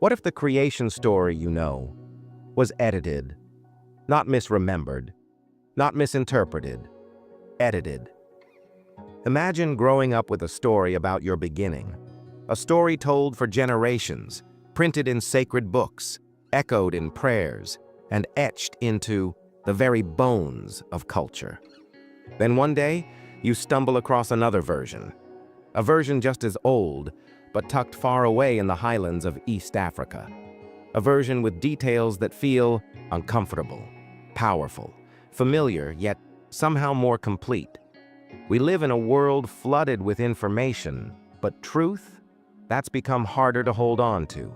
What if the creation story you know was edited, not misremembered, not misinterpreted, edited? Imagine growing up with a story about your beginning, a story told for generations, printed in sacred books, echoed in prayers, and etched into the very bones of culture. Then one day, you stumble across another version, a version just as old, but tucked far away in the highlands of East Africa. A version with details that feel uncomfortable, powerful, familiar, yet somehow more complete. We live in a world flooded with information, but truth, that's become harder to hold on to.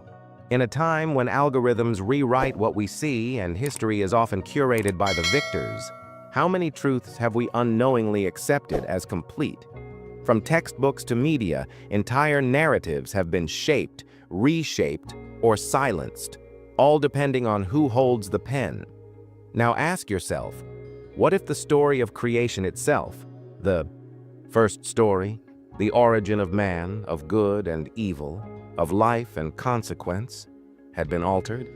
In a time when algorithms rewrite what we see and history is often curated by the victors, how many truths have we unknowingly accepted as complete? From textbooks to media, entire narratives have been shaped, reshaped, or silenced, all depending on who holds the pen. Now ask yourself, what if the story of creation itself, the first story, the origin of man, of good and evil, of life and consequence, had been altered?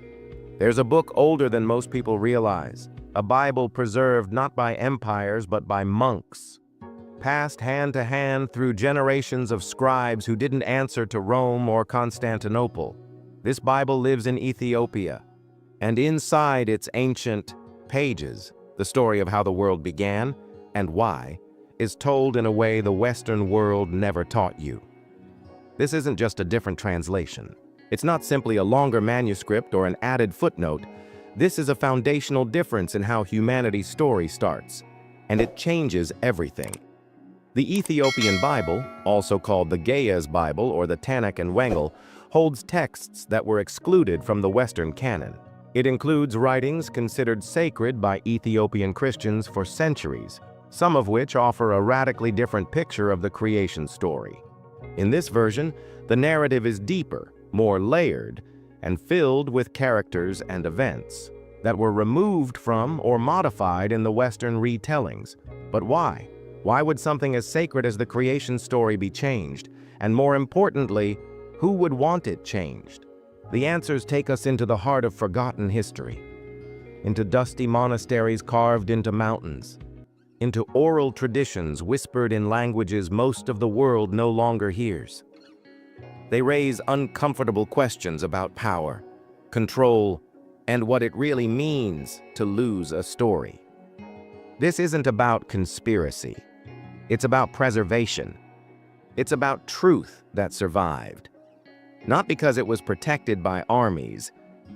There's a book older than most people realize, a Bible preserved not by empires but by monks, passed hand to hand through generations of scribes who didn't answer to Rome or Constantinople. This Bible lives in Ethiopia, and inside its ancient pages, the story of how the world began and why is told in a way the Western world never taught you. This isn't just a different translation. It's not simply a longer manuscript or an added footnote. This is a foundational difference in how humanity's story starts, and it changes everything. The Ethiopian Bible, also called the Ge'ez Bible or the Tanakh and Wengel, holds texts that were excluded from the Western canon. It includes writings considered sacred by Ethiopian Christians for centuries, some of which offer a radically different picture of the creation story. In this version, the narrative is deeper, more layered, and filled with characters and events that were removed from or modified in the Western retellings. But why? Why would something as sacred as the creation story be changed? And more importantly, who would want it changed? The answers take us into the heart of forgotten history, into dusty monasteries carved into mountains, into oral traditions whispered in languages most of the world no longer hears. They raise uncomfortable questions about power, control, and what it really means to lose a story. This isn't about conspiracy. It's about preservation. It's about truth that survived. Not because it was protected by armies,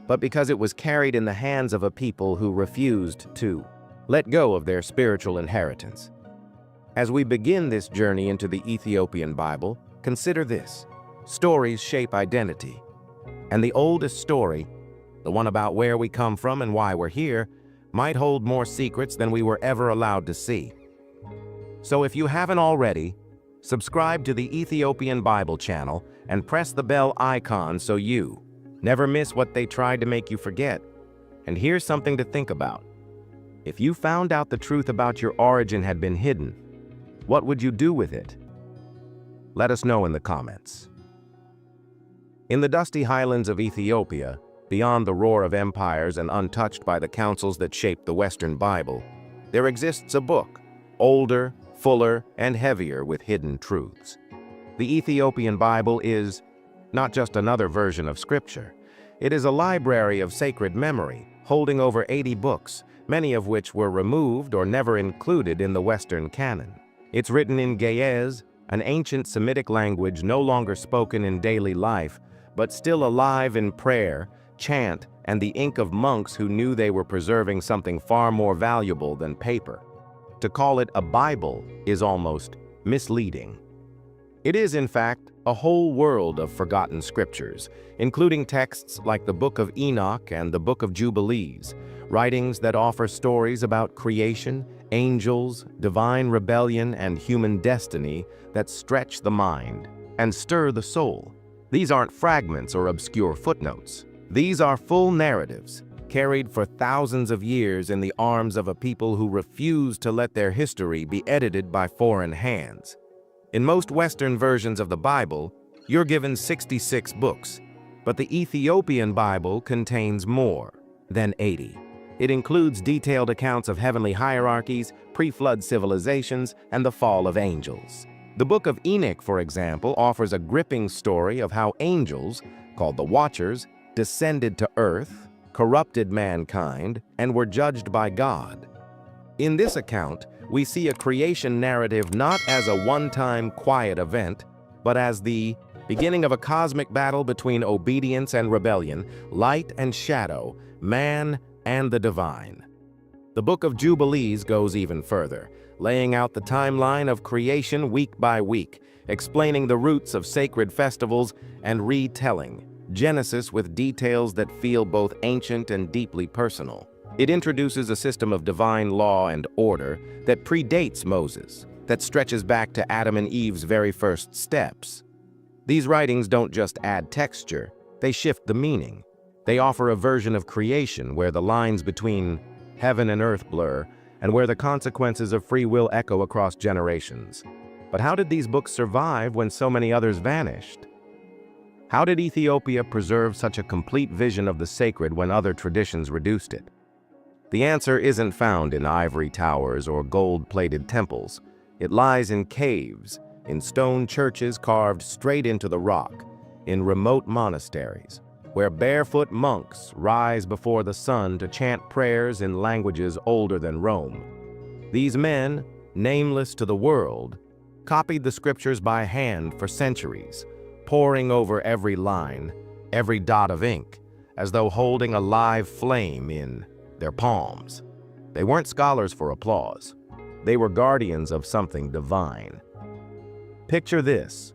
but because it was carried in the hands of a people who refused to let go of their spiritual inheritance. As we begin this journey into the Ethiopian Bible, consider this. Stories shape identity. And the oldest story, the one about where we come from and why we're here, might hold more secrets than we were ever allowed to see. So if you haven't already, subscribe to the Ethiopian Bible channel and press the bell icon so you never miss what they tried to make you forget. And here's something to think about. If you found out the truth about your origin had been hidden, what would you do with it? Let us know in the comments. In the dusty highlands of Ethiopia, beyond the roar of empires and untouched by the councils that shaped the Western Bible, there exists a book, older, fuller, and heavier with hidden truths. The Ethiopian Bible is not just another version of Scripture. It is a library of sacred memory, holding over 80 books, many of which were removed or never included in the Western canon. It's written in Ge'ez, an ancient Semitic language no longer spoken in daily life, but still alive in prayer, chant, and the ink of monks who knew they were preserving something far more valuable than paper. To call it a Bible is almost misleading. It is, in fact, a whole world of forgotten scriptures, including texts like the Book of Enoch and the Book of Jubilees, writings that offer stories about creation, angels, divine rebellion, and human destiny that stretch the mind and stir the soul. These aren't fragments or obscure footnotes. These are full narratives, carried for thousands of years in the arms of a people who refuse to let their history be edited by foreign hands. In most Western versions of the Bible, you're given 66 books, But the Ethiopian Bible contains more than 80. It includes detailed accounts of heavenly hierarchies, pre-flood civilizations, and the fall of angels. The Book of Enoch, for example, offers a gripping story of how angels, called the Watchers, descended to earth, corrupted mankind, and were judged by God. In this account, we see a creation narrative not as a one-time quiet event, but as the beginning of a cosmic battle between obedience and rebellion, light and shadow, man and the divine. The Book of Jubilees goes even further, laying out the timeline of creation week by week, explaining the roots of sacred festivals and retelling Genesis with details that feel both ancient and deeply personal. It introduces a system of divine law and order that predates Moses, that stretches back to Adam and Eve's very first steps. These writings don't just add texture, they shift the meaning. They offer a version of creation where the lines between heaven and earth blur, and where the consequences of free will echo across generations. But how did these books survive when so many others vanished? How did Ethiopia preserve such a complete vision of the sacred when other traditions reduced it? The answer isn't found in ivory towers or gold-plated temples. It lies in caves, in stone churches carved straight into the rock, in remote monasteries, where barefoot monks rise before the sun to chant prayers in languages older than Rome. These men, nameless to the world, copied the scriptures by hand for centuries, poring over every line, every dot of ink, as though holding a live flame in their palms. They weren't scholars for applause. They were guardians of something divine. Picture this: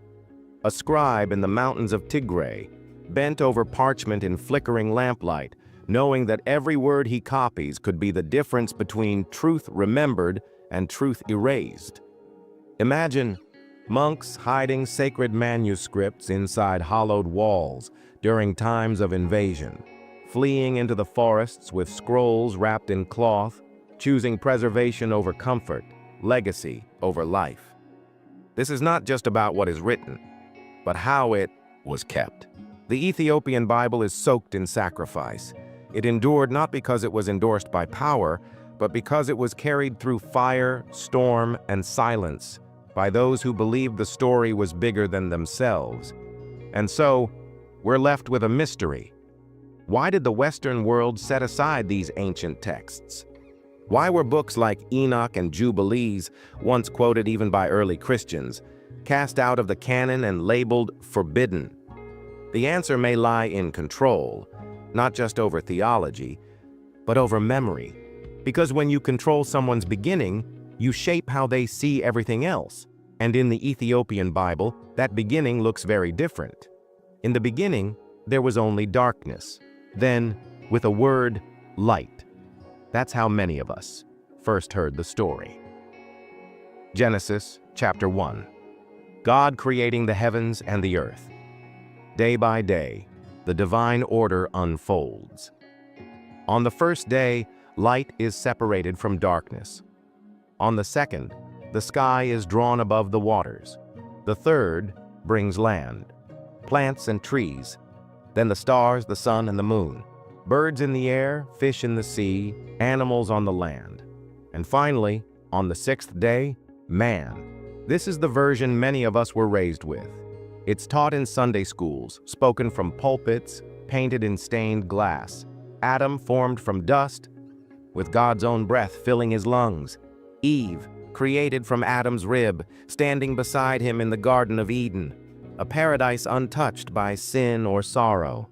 a scribe in the mountains of Tigray, bent over parchment in flickering lamplight, knowing that every word he copies could be the difference between truth remembered and truth erased. Imagine monks hiding sacred manuscripts inside hollowed walls during times of invasion, fleeing into the forests with scrolls wrapped in cloth, choosing preservation over comfort, legacy over life. This is not just about what is written, but how it was kept. The Ethiopian Bible is soaked in sacrifice. It endured not because it was endorsed by power, but because it was carried through fire, storm, and silence by those who believed the story was bigger than themselves. And so, we're left with a mystery. Why did the Western world set aside these ancient texts? Why were books like Enoch and Jubilees, once quoted even by early Christians, cast out of the canon and labeled forbidden? The answer may lie in control, not just over theology, but over memory. Because when you control someone's beginning, you shape how they see everything else. And in the Ethiopian Bible, that beginning looks very different. In the beginning, there was only darkness. Then, with a word, light. That's how many of us first heard the story. Genesis chapter 1. God creating the heavens and the earth. Day by day, the divine order unfolds. On the first day, light is separated from darkness. On the second, the sky is drawn above the waters. The third brings land, plants and trees, then the stars, the sun, and the moon, birds in the air, fish in the sea, animals on the land. And finally, on the sixth day, man. This is the version many of us were raised with. It's taught in Sunday schools, spoken from pulpits, painted in stained glass. Adam formed from dust, with God's own breath filling his lungs. Eve, created from Adam's rib, standing beside him in the Garden of Eden, a paradise untouched by sin or sorrow.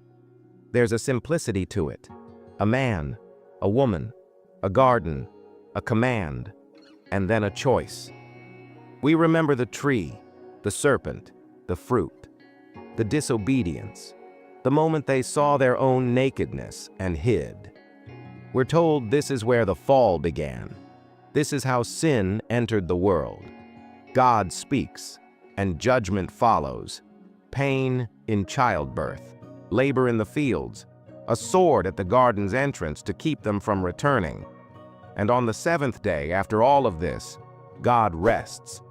There's a simplicity to it. A man, a woman, a garden, a command, and then a choice. We remember the tree, the serpent, the fruit, the disobedience, the moment they saw their own nakedness and hid. We're told this is where the fall began. This is how sin entered the world. God speaks, and judgment follows. Pain in childbirth, labor in the fields, a sword at the garden's entrance to keep them from returning. And on the seventh day, after all of this, God rests.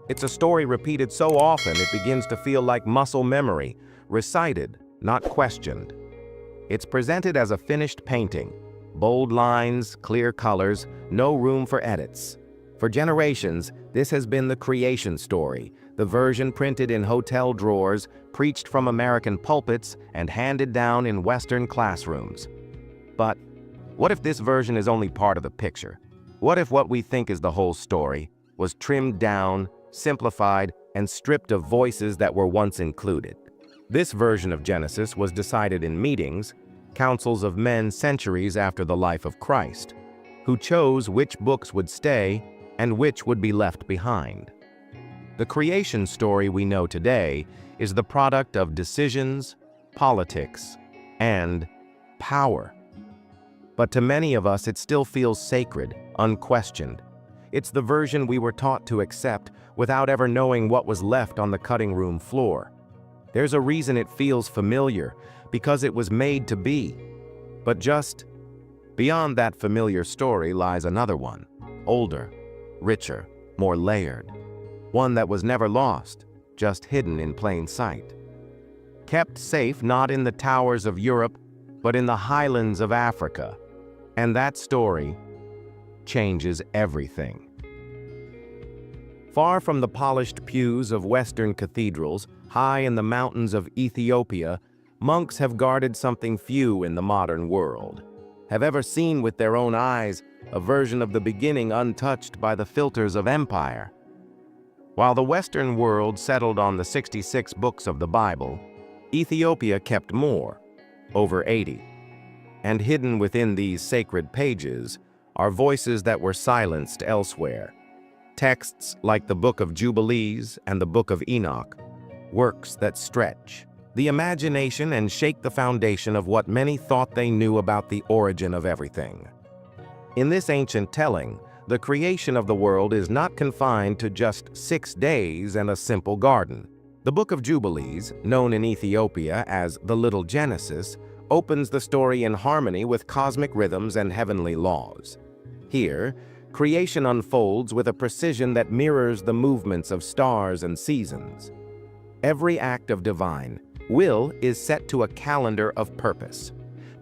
It's a story repeated so often it begins to feel like muscle memory, recited, not questioned. It's presented as a finished painting, bold lines, clear colors, no room for edits. For generations, this has been the creation story, the version printed in hotel drawers, preached from American pulpits, and handed down in Western classrooms. But what if this version is only part of the picture? What if what we think is the whole story was trimmed down, simplified, and stripped of voices that were once included? This version of Genesis was decided in meetings, councils of men centuries after the life of Christ, who chose which books would stay and which would be left behind. The creation story we know today is the product of decisions, politics, and power. But to many of us, it still feels sacred, unquestioned. It's the version we were taught to accept without ever knowing what was left on the cutting room floor. There's a reason it feels familiar, because it was made to be. But just beyond that familiar story lies another one, older, richer, more layered. One that was never lost, just hidden in plain sight. Kept safe not in the towers of Europe, but in the highlands of Africa. And that story changes everything. Far from the polished pews of Western cathedrals, high in the mountains of Ethiopia, monks have guarded something few in the modern world, have ever seen with their own eyes a version of the beginning untouched by the filters of empire. While the Western world settled on the 66 books of the Bible, Ethiopia kept more, over 80. And hidden within these sacred pages are voices that were silenced elsewhere. Texts like the Book of Jubilees and the Book of Enoch, works that stretch the imagination and shake the foundation of what many thought they knew about the origin of everything. In this ancient telling, the creation of the world is not confined to just 6 days and a simple garden. The Book of Jubilees, known in Ethiopia as the Little Genesis, opens the story in harmony with cosmic rhythms and heavenly laws. Here, creation unfolds with a precision that mirrors the movements of stars and seasons. Every act of divine will is set to a calendar of purpose.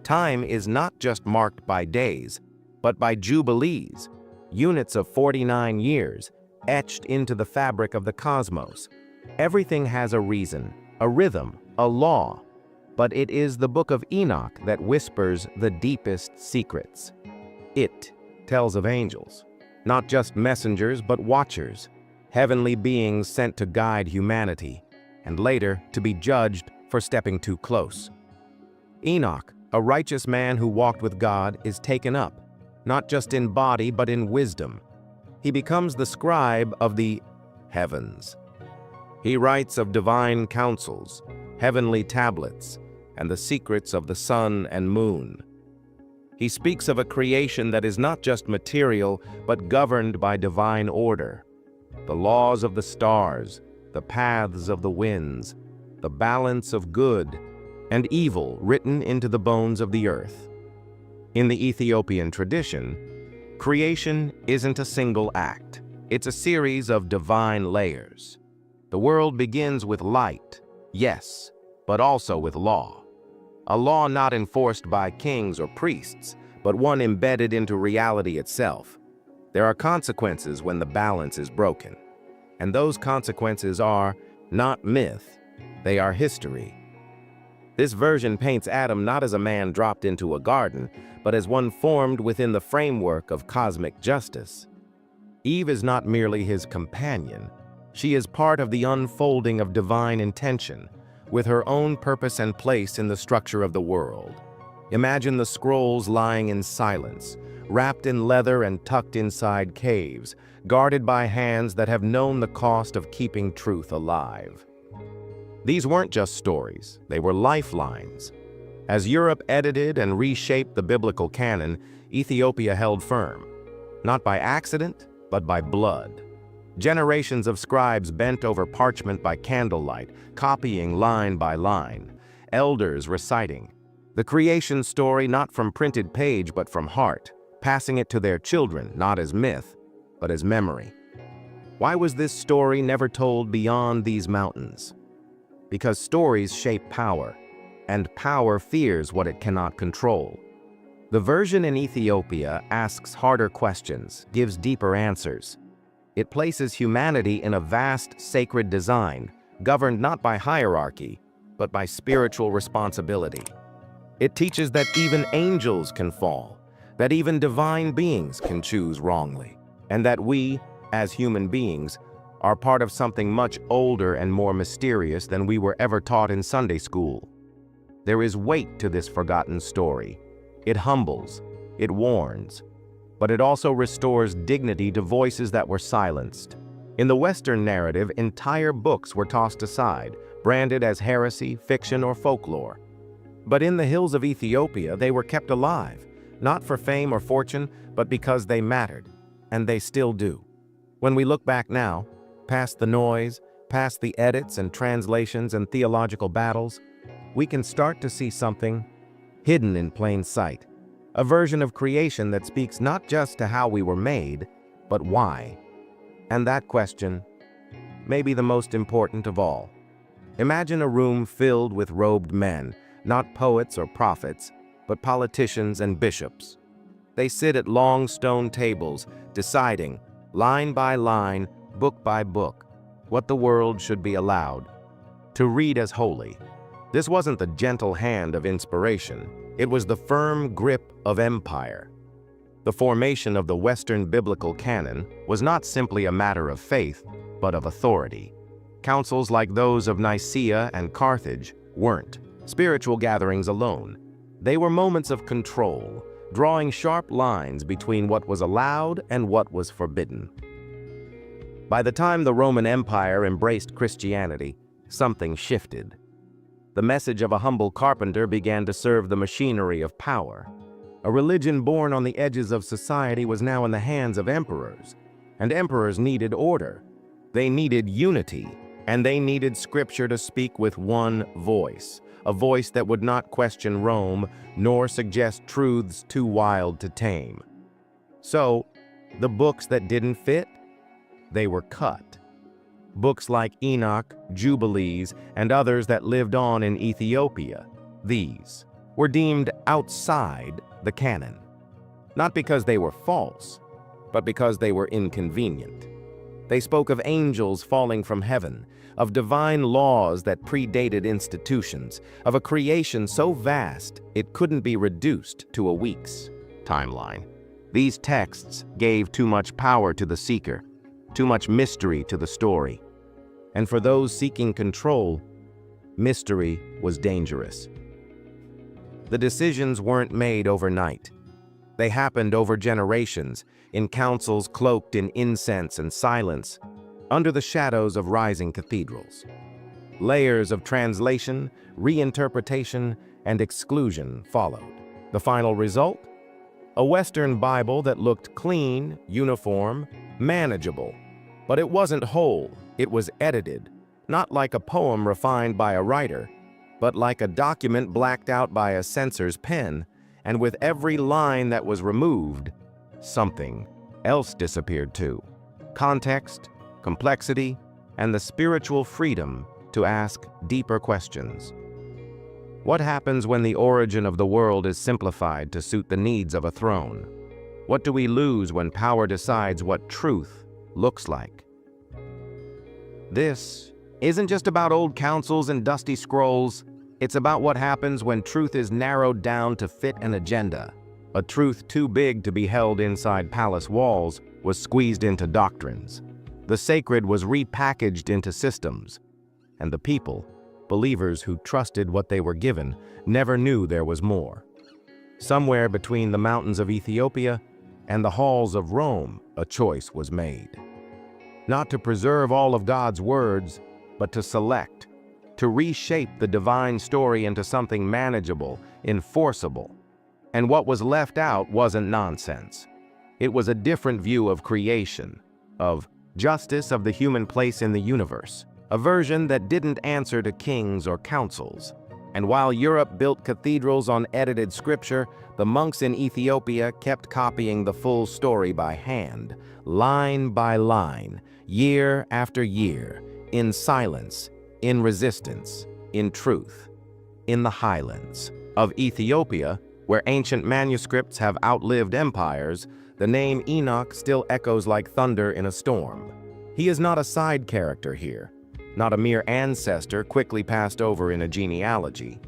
Time is not just marked by days, but by jubilees, units of 49 years, etched into the fabric of the cosmos. Everything has a reason, a rhythm, a law, but it is the Book of Enoch that whispers the deepest secrets. It tells of angels, not just messengers but watchers, heavenly beings sent to guide humanity, and later to be judged for stepping too close. Enoch, a righteous man who walked with God, is taken up, not just in body but in wisdom. He becomes the scribe of the heavens. He writes of divine councils, heavenly tablets, and the secrets of the sun and moon. He speaks of a creation that is not just material but governed by divine order. The laws of the stars, the paths of the winds, the balance of good and evil written into the bones of the earth. In the Ethiopian tradition, creation isn't a single act. It's a series of divine layers. The world begins with light, yes, but also with law. A law not enforced by kings or priests, but one embedded into reality itself. There are consequences when the balance is broken. And those consequences are not myth, they are history. This version paints Adam not as a man dropped into a garden, but as one formed within the framework of cosmic justice. Eve is not merely his companion. She is part of the unfolding of divine intention, with her own purpose and place in the structure of the world. Imagine the scrolls lying in silence, wrapped in leather and tucked inside caves, guarded by hands that have known the cost of keeping truth alive. These weren't just stories, they were lifelines. As Europe edited and reshaped the biblical canon, Ethiopia held firm, not by accident, but by blood. Generations of scribes bent over parchment by candlelight, copying line by line, elders reciting the creation story not from printed page but from heart, passing it to their children not as myth, but as memory. Why was this story never told beyond these mountains? Because stories shape power, and power fears what it cannot control. The version in Ethiopia asks harder questions, gives deeper answers. It places humanity in a vast, sacred design, governed not by hierarchy, but by spiritual responsibility. It teaches that even angels can fall, that even divine beings can choose wrongly, and that we, as human beings, are part of something much older and more mysterious than we were ever taught in Sunday school. There is weight to this forgotten story. It humbles, it warns, but it also restores dignity to voices that were silenced. In the Western narrative, entire books were tossed aside, branded as heresy, fiction, or folklore. But in the hills of Ethiopia, they were kept alive, not for fame or fortune, but because they mattered, and they still do. When we look back now, past the noise, past the edits and translations and theological battles, we can start to see something hidden in plain sight, a version of creation that speaks not just to how we were made, but why. And that question may be the most important of all. Imagine a room filled with robed men, not poets or prophets, but politicians and bishops. They sit at long stone tables, deciding, line by line, book by book, what the world should be allowed to read as holy. This wasn't the gentle hand of inspiration. It was the firm grip of empire. The formation of the Western biblical canon was not simply a matter of faith, but of authority. Councils like those of Nicaea and Carthage weren't spiritual gatherings alone. They were moments of control, drawing sharp lines between what was allowed and what was forbidden. By the time the Roman Empire embraced Christianity, something shifted. The message of a humble carpenter began to serve the machinery of power. A religion born on the edges of society was now in the hands of emperors, and emperors needed order. They needed unity, and they needed scripture to speak with one voice, a voice that would not question Rome nor suggest truths too wild to tame. So, the books that didn't fit, they were cut. Books like Enoch, Jubilees, and others that lived on in Ethiopia, these were deemed outside the canon. Not because they were false, but because they were inconvenient. They spoke of angels falling from heaven, of divine laws that predated institutions, of a creation so vast it couldn't be reduced to a week's timeline. These texts gave too much power to the seeker, too much mystery to the story. And for those seeking control, mystery was dangerous. The decisions weren't made overnight. They happened over generations, in councils cloaked in incense and silence, under the shadows of rising cathedrals. Layers of translation, reinterpretation, and exclusion followed. The final result? A Western Bible that looked clean, uniform, manageable. But it wasn't whole, it was edited, not like a poem refined by a writer, but like a document blacked out by a censor's pen, and with every line that was removed, something else disappeared too. Context, complexity, and the spiritual freedom to ask deeper questions. What happens when the origin of the world is simplified to suit the needs of a throne? What do we lose when power decides what truth looks like? This isn't just about old councils and dusty scrolls. It's about what happens when truth is narrowed down to fit an agenda. A truth too big to be held inside palace walls was squeezed into doctrines. The sacred was repackaged into systems. And the people, believers who trusted what they were given, never knew there was more. Somewhere between the mountains of Ethiopia and the halls of Rome, a choice was made. Not to preserve all of God's words, but to select, to reshape the divine story into something manageable, enforceable. And what was left out wasn't nonsense. It was a different view of creation, of justice, of the human place in the universe, a version that didn't answer to kings or councils. And while Europe built cathedrals on edited scripture, the monks in Ethiopia kept copying the full story by hand, line by line, year after year, in silence, in resistance, in truth. in the highlands of Ethiopia, where ancient manuscripts have outlived empires, the name Enoch still echoes like thunder in a storm. He is not a side character here, not a mere ancestor quickly passed over in a genealogy.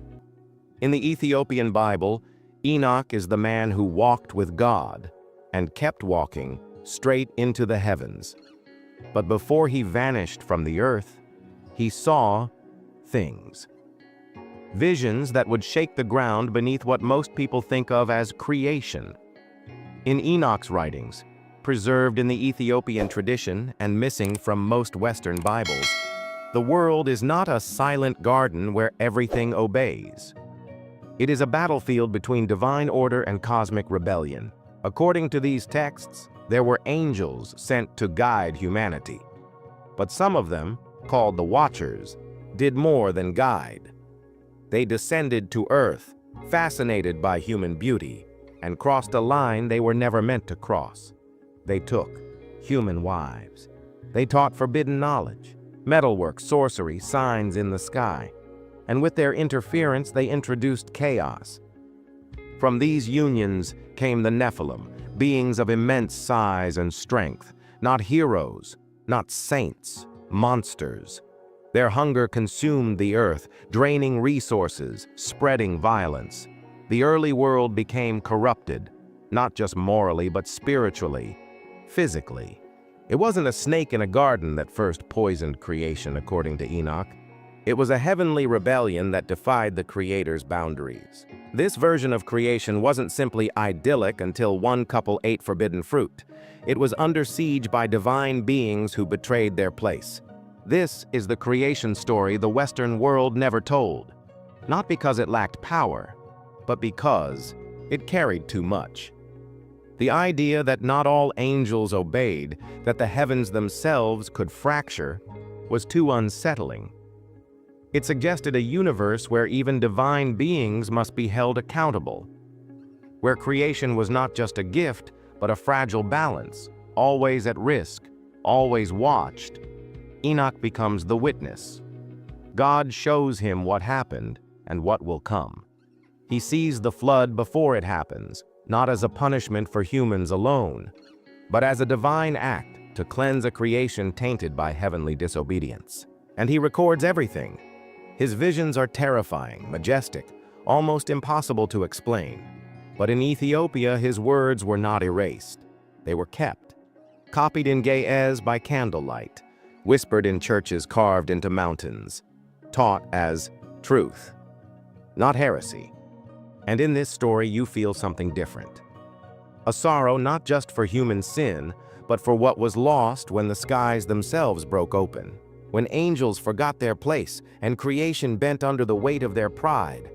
In the Ethiopian Bible, Enoch is the man who walked with God and kept walking straight into the heavens. But before he vanished from the earth, he saw things. Visions that would shake the ground beneath what most people think of as creation. In Enoch's writings, preserved in the Ethiopian tradition and missing from most Western Bibles, the world is not a silent garden where everything obeys. It is a battlefield between divine order and cosmic rebellion. According to these texts, there were angels sent to guide humanity. But some of them, called the Watchers, did more than guide. They descended to earth, fascinated by human beauty, and crossed a line they were never meant to cross. They took human wives. They taught forbidden knowledge, metalwork, sorcery, signs in the sky. And with their interference, they introduced chaos. From these unions came the Nephilim, beings of immense size and strength, not heroes, not saints, monsters. Their hunger consumed the earth, draining resources, spreading violence. The early world became corrupted, not just morally, but spiritually, physically. It wasn't a snake in a garden that first poisoned creation, according to Enoch. It was a heavenly rebellion that defied the Creator's boundaries. This version of creation wasn't simply idyllic until one couple ate forbidden fruit. It was under siege by divine beings who betrayed their place. This is the creation story the Western world never told, not because it lacked power, but because it carried too much. The idea that not all angels obeyed, that the heavens themselves could fracture, was too unsettling. It suggested a universe where even divine beings must be held accountable, where creation was not just a gift, but a fragile balance, always at risk, always watched. Enoch becomes the witness. God shows him what happened and what will come. He sees the flood before it happens, not as a punishment for humans alone, but as a divine act to cleanse a creation tainted by heavenly disobedience. And he records everything. His visions are terrifying, majestic, almost impossible to explain. But in Ethiopia, his words were not erased. They were kept, copied in Ge'ez by candlelight, whispered in churches carved into mountains, taught as truth, not heresy. And in this story, you feel something different. A sorrow not just for human sin, but for what was lost when the skies themselves broke open, when angels forgot their place and creation bent under the weight of their pride.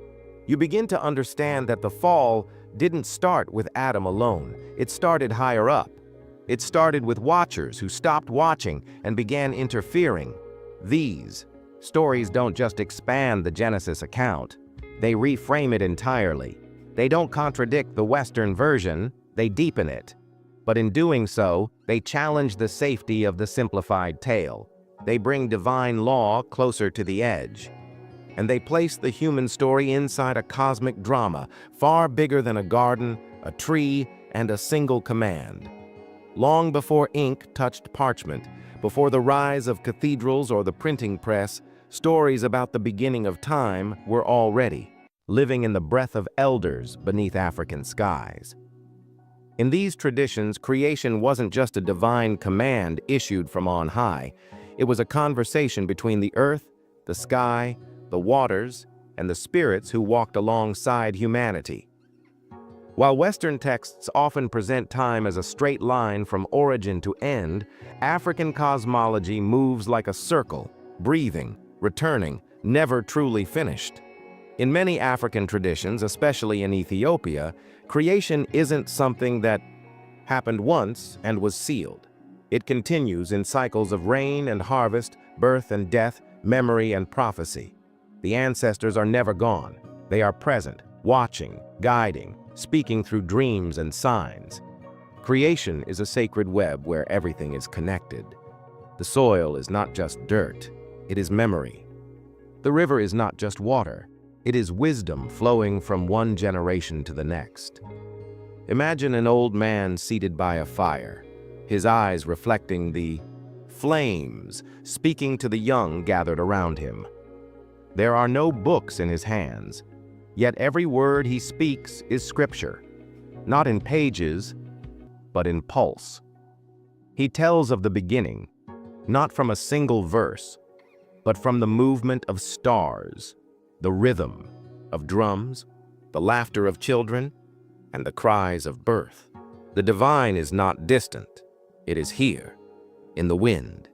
You begin to understand that the fall didn't start with Adam alone. It started higher up. It started with watchers who stopped watching and began interfering. These stories don't just expand the Genesis account. They reframe it entirely. They don't contradict the Western version, they deepen it. But in doing so, they challenge the safety of the simplified tale. They bring divine law closer to the edge. And they place the human story inside a cosmic drama, far bigger than a garden, a tree, and a single command. Long before ink touched parchment, before the rise of cathedrals or the printing press, stories about the beginning of time were already living in the breath of elders beneath African skies. In these traditions, creation wasn't just a divine command issued from on high. It was a conversation between the earth, the sky, the waters, and the spirits who walked alongside humanity. While Western texts often present time as a straight line from origin to end, African cosmology moves like a circle, breathing, returning, never truly finished. In many African traditions, especially in Ethiopia, creation isn't something that happened once and was sealed. It continues in cycles of rain and harvest, birth and death, memory and prophecy. The ancestors are never gone. They are present, watching, guiding, speaking through dreams and signs. Creation is a sacred web where everything is connected. The soil is not just dirt, it is memory. The river is not just water, It is wisdom flowing from one generation to the next. Imagine an old man seated by a fire, his eyes reflecting the flames, speaking to the young gathered around him. There are no books in his hands, yet every word he speaks is scripture, not in pages, but in pulse. He tells of the beginning, not from a single verse, but from the movement of stars, the rhythm of drums, the laughter of children, and the cries of birth. The divine is not distant. It is here, in the wind,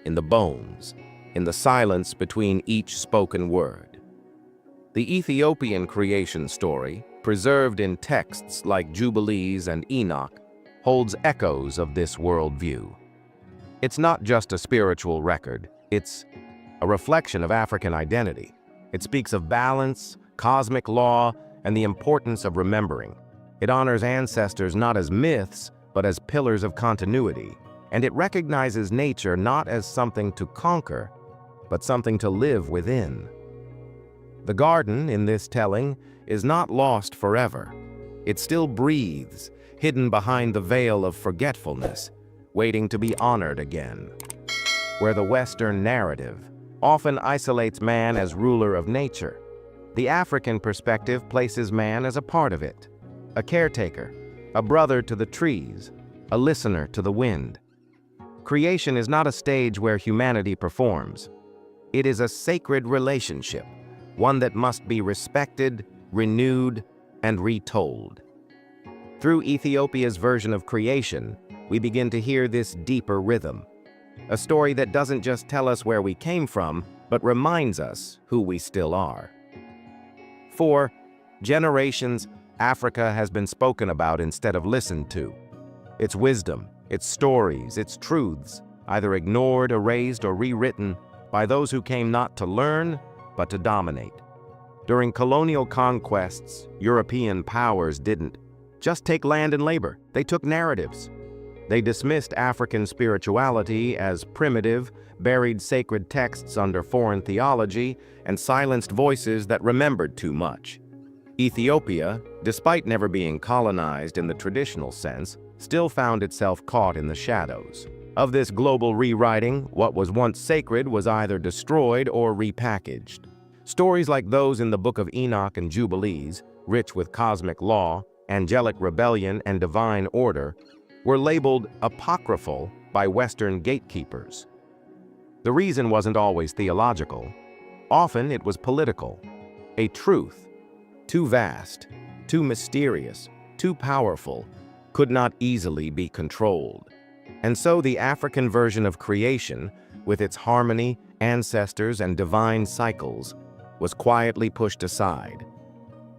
in the bones, in the silence between each spoken word. The Ethiopian creation story, preserved in texts like Jubilees and Enoch, holds echoes of this worldview. It's not just a spiritual record, it's a reflection of African identity. It speaks of balance, cosmic law, and the importance of remembering. It honors ancestors not as myths, but as pillars of continuity, and it recognizes nature not as something to conquer, but something to live within. The garden, in this telling, is not lost forever. It still breathes, hidden behind the veil of forgetfulness, waiting to be honored again. Where the Western narrative often isolates man as ruler of nature, the African perspective places man as a part of it, a caretaker, a brother to the trees, a listener to the wind. Creation is not a stage where humanity performs. It is a sacred relationship, one that must be respected, renewed, and retold. Through Ethiopia's version of creation, we begin to hear this deeper rhythm, a story that doesn't just tell us where we came from, but reminds us who we still are. For generations, Africa has been spoken about instead of listened to. Its wisdom, its stories, its truths, either ignored, erased, or rewritten by those who came not to learn, but to dominate. During colonial conquests, European powers didn't just take land and labor, they took narratives. They dismissed African spirituality as primitive, buried sacred texts under foreign theology, and silenced voices that remembered too much. Ethiopia, despite never being colonized in the traditional sense, still found itself caught in the shadows. Of this global rewriting, what was once sacred was either destroyed or repackaged. Stories like those in the Book of Enoch and Jubilees, rich with cosmic law, angelic rebellion, and divine order, were labeled apocryphal by Western gatekeepers. The reason wasn't always theological. Often it was political. A truth, too vast, too mysterious, too powerful, could not easily be controlled. And so the African version of creation, with its harmony, ancestors, and divine cycles, was quietly pushed aside.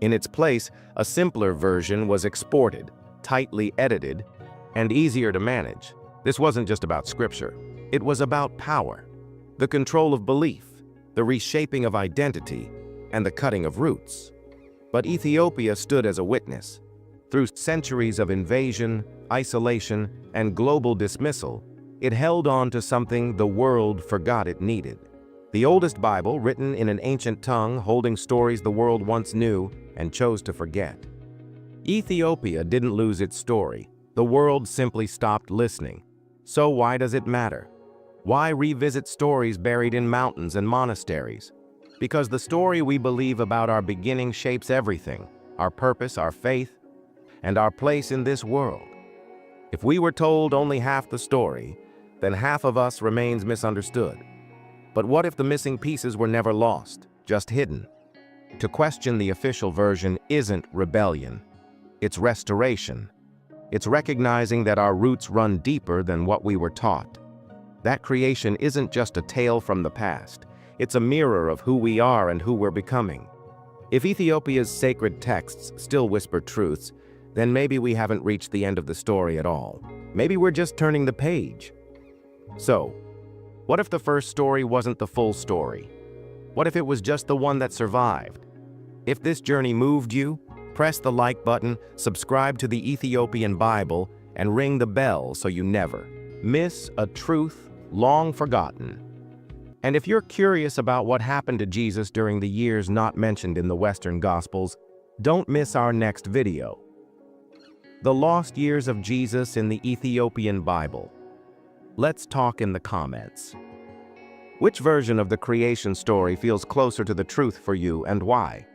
In its place, a simpler version was exported, tightly edited, and easier to manage. This wasn't just about scripture. It was about power, the control of belief, the reshaping of identity, and the cutting of roots. But Ethiopia stood as a witness. Through centuries of invasion, isolation, and global dismissal, it held on to something the world forgot it needed. The oldest Bible, written in an ancient tongue, holding stories the world once knew and chose to forget. Ethiopia didn't lose its story. The world simply stopped listening. So why does it matter? Why revisit stories buried in mountains and monasteries? Because the story we believe about our beginning shapes everything, our purpose, our faith, and our place in this world. If we were told only half the story, then half of us remains misunderstood. But what if the missing pieces were never lost, just hidden? To question the official version isn't rebellion, it's restoration. It's recognizing that our roots run deeper than what we were taught. That creation isn't just a tale from the past, it's a mirror of who we are and who we're becoming. If Ethiopia's sacred texts still whisper truths, then maybe we haven't reached the end of the story at all. Maybe we're just turning the page. So, what if the first story wasn't the full story? What if it was just the one that survived? If this journey moved you, press the like button, subscribe to the Ethiopian Bible, and ring the bell so you never miss a truth long forgotten. And if you're curious about what happened to Jesus during the years not mentioned in the Western Gospels, don't miss our next video. The Lost Years of Jesus in the Ethiopian Bible. Let's talk in the comments. Which version of the creation story feels closer to the truth for you and why?